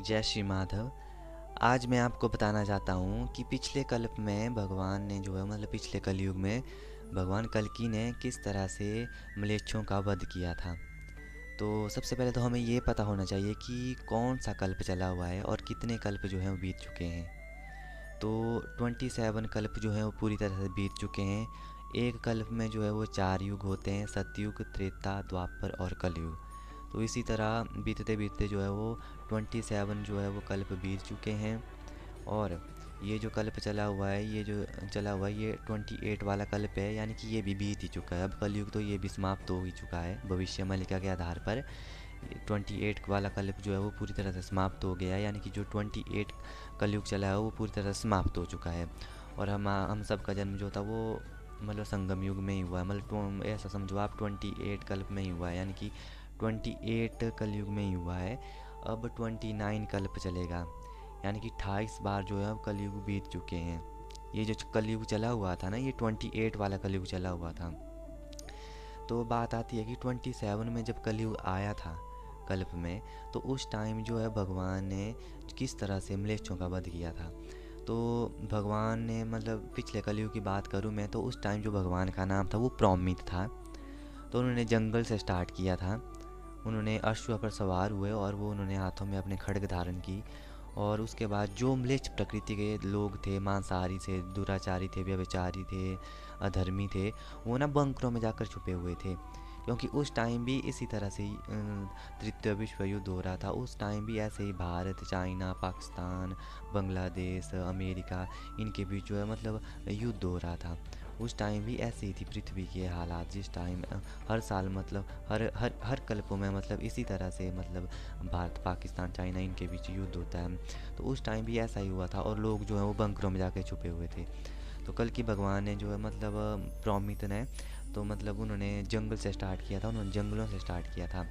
जय श्री माधव। आज मैं आपको बताना चाहता हूँ कि पिछले कल्प में भगवान ने जो है पिछले कलयुग में भगवान कल्कि ने किस तरह से म्लेच्छों का वध किया था। तो सबसे पहले तो हमें ये पता होना चाहिए कि कौन सा कल्प चला हुआ है और कितने कल्प जो हैं वो बीत चुके हैं। तो 27 कल्प जो हैं वो पूरी तरह से बीत चुके हैं। एक कल्प में जो है वो 4 युग होते हैं, सतयुग, त्रेता, द्वापर और कलयुग। तो इसी तरह बीतते बीतते जो है वो 27 जो है वो कल्प बीत चुके हैं। और ये जो कल्प चला हुआ है, ये जो चला हुआ है, ये 28 वाला कल्प है, यानी कि ये भी बीत ही चुका है। अब कलयुग तो ये भी समाप्त हो ही चुका है भविष्य मलिका के आधार पर। 28 वाला कलयुग जो है वो पूरी तरह से समाप्त हो गया है, यानी कि जो 28 कलयुग चला है वो पूरी तरह से समाप्त हो चुका है। और हम सब का जन्म जो था वो संगम युग में ही हुआ है। ऐसा समझो आप 28 कल्प में ही हुआ है, यानी कि 28 कलयुग में ही हुआ है। अब 29 कल्प चलेगा, यानी कि 28 बार जो है अब कलयुग बीत चुके हैं। ये जो कलयुग चला हुआ था ना, ये 28 वाला कलयुग चला हुआ था। तो बात आती है कि 27 में जब कलयुग आया था कल्प में, तो उस टाइम जो है भगवान ने किस तरह से म्लेच्छों का वध किया था। तो भगवान ने पिछले कलयुग की बात करूँ मैं, तो उस टाइम जो भगवान का नाम था वो प्रौमित था। तो उन्होंने जंगल से स्टार्ट किया था। उन्होंने अश्व पर सवार हुए और वो उन्होंने हाथों में अपने खड्ग धारण की। और उसके बाद जो म्लेच्छ प्रकृति के लोग थे, मांसाहारी थे, दुराचारी थे, व्यभिचारी थे, अधर्मी थे, वो ना बंकरों में जाकर छुपे हुए थे। क्योंकि उस टाइम भी इसी तरह से ही तृतीय विश्व युद्ध हो रहा था। उस टाइम भी ऐसे ही भारत, चाइना, पाकिस्तान, बांग्लादेश, अमेरिका, इनके बीच जो है युद्ध हो रहा था। उस टाइम भी ऐसे ही थी पृथ्वी के हालात। जिस टाइम हर साल हर हर हर कल्पों में इसी तरह से भारत, पाकिस्तान, चाइना, इनके बीच युद्ध होता है। तो उस टाइम भी ऐसा ही हुआ था और लोग जो हैं वो बंकरों में जाके छुपे हुए थे। तो कल की भगवान ने जो है प्रौमित ने तो उन्होंने जंगल से स्टार्ट किया था, उन्होंने जंगलों से स्टार्ट किया था।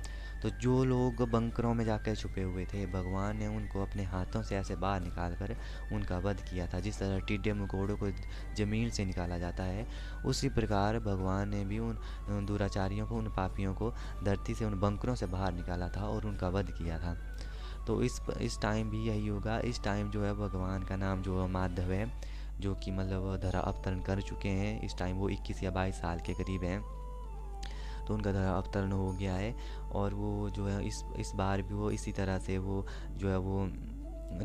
तो जो लोग बंकरों में जाकर छुपे हुए थे, भगवान ने उनको अपने हाथों से ऐसे बाहर निकाल कर उनका वध किया था। जिस तरह टिड्डे मकोड़ों को ज़मीन से निकाला जाता है, उसी प्रकार भगवान ने भी उन दुराचारियों को, उन पापियों को धरती से, उन बंकरों से बाहर निकाला था और उनका वध किया था। तो इस टाइम भी यही होगा। इस टाइम जो है भगवान का नाम जो है माधव है, जो कि धरा अवतरण कर चुके हैं। इस टाइम वो 21 या 22 साल के करीब हैं। तो उनका धरा अवतरण हो गया है। और वो जो है इस बार भी वो इसी तरह से वो जो है वो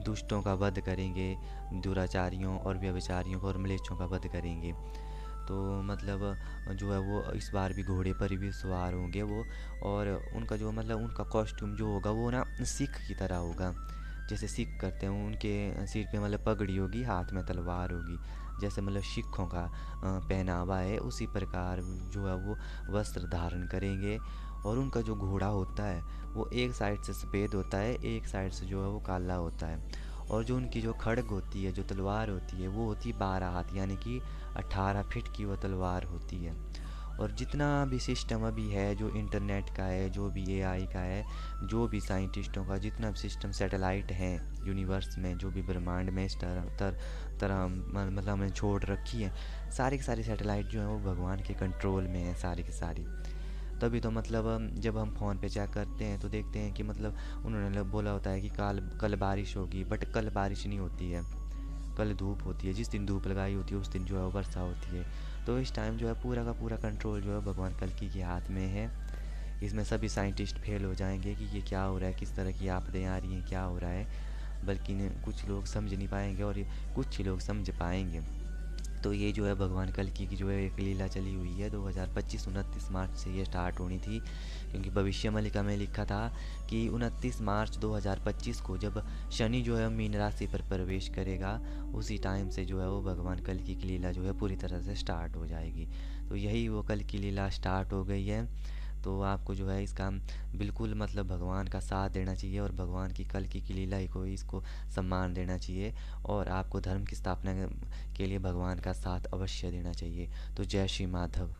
दुष्टों का वध करेंगे, दुराचारियों और व्यभिचारियों को और म्लेच्छों का वध करेंगे। तो जो है वो इस बार भी घोड़े पर भी सवार होंगे वो। और उनका जो उनका कॉस्ट्यूम जो होगा वो ना सिख की तरह होगा। जैसे सिख करते हैं, उनके सिर पे पगड़ी होगी, हाथ में तलवार होगी। जैसे सिखों का पहनावा है, उसी प्रकार जो है वो वस्त्र धारण करेंगे। और उनका जो घोड़ा होता है वो एक साइड से सफ़ेद होता है, एक साइड से जो है वो काला होता है। और जो उनकी जो खड्ग होती है, जो तलवार होती है, वो होती है 12 हाथ, यानी कि 18 फीट की वो तलवार होती है। और जितना भी सिस्टम अभी है, जो इंटरनेट का है, जो भी एआई का है, जो भी साइंटिस्टों का जितना भी सिस्टम, सैटेलाइट हैं यूनिवर्स में, जो भी ब्रह्मांड में इस तरह हमने छोड़ रखी है, सारी की सारी सैटेलाइट जो है वो भगवान के कंट्रोल में है, सारी की सारी। तभी तो जब हम फ़ोन पे चेक करते हैं तो देखते हैं कि उन्होंने बोला होता है कि कल बारिश होगी, बट कल बारिश नहीं होती है, कल धूप होती है। जिस दिन धूप लगाई होती है उस दिन जो है वो वर्षा होती है। तो इस टाइम जो है पूरा का पूरा कंट्रोल जो है भगवान कल्कि के हाथ में है। इसमें सभी साइंटिस्ट फेल हो जाएंगे कि ये क्या हो रहा है, किस तरह की आपदाएं आ रही हैं, क्या हो रहा है। बल्कि कुछ लोग समझ नहीं पाएंगे और कुछ ही लोग समझ पाएंगे। तो ये जो है भगवान कल्कि की जो है एक लीला चली हुई है। 2025 29 मार्च से ये स्टार्ट होनी थी, क्योंकि भविष्य मलिका में लिखा था कि 29 मार्च 2025 को जब शनि जो है मीन राशि पर प्रवेश करेगा, उसी टाइम से जो है वो भगवान कल्कि की लीला जो है पूरी तरह से स्टार्ट हो जाएगी। तो यही वो कल की लीला स्टार्ट हो गई है। तो आपको जो है इसका बिल्कुल भगवान का साथ देना चाहिए और भगवान की कल्कि की लीला ही को इसको सम्मान देना चाहिए। और आपको धर्म की स्थापना के लिए भगवान का साथ अवश्य देना चाहिए। तो जय श्री माधव।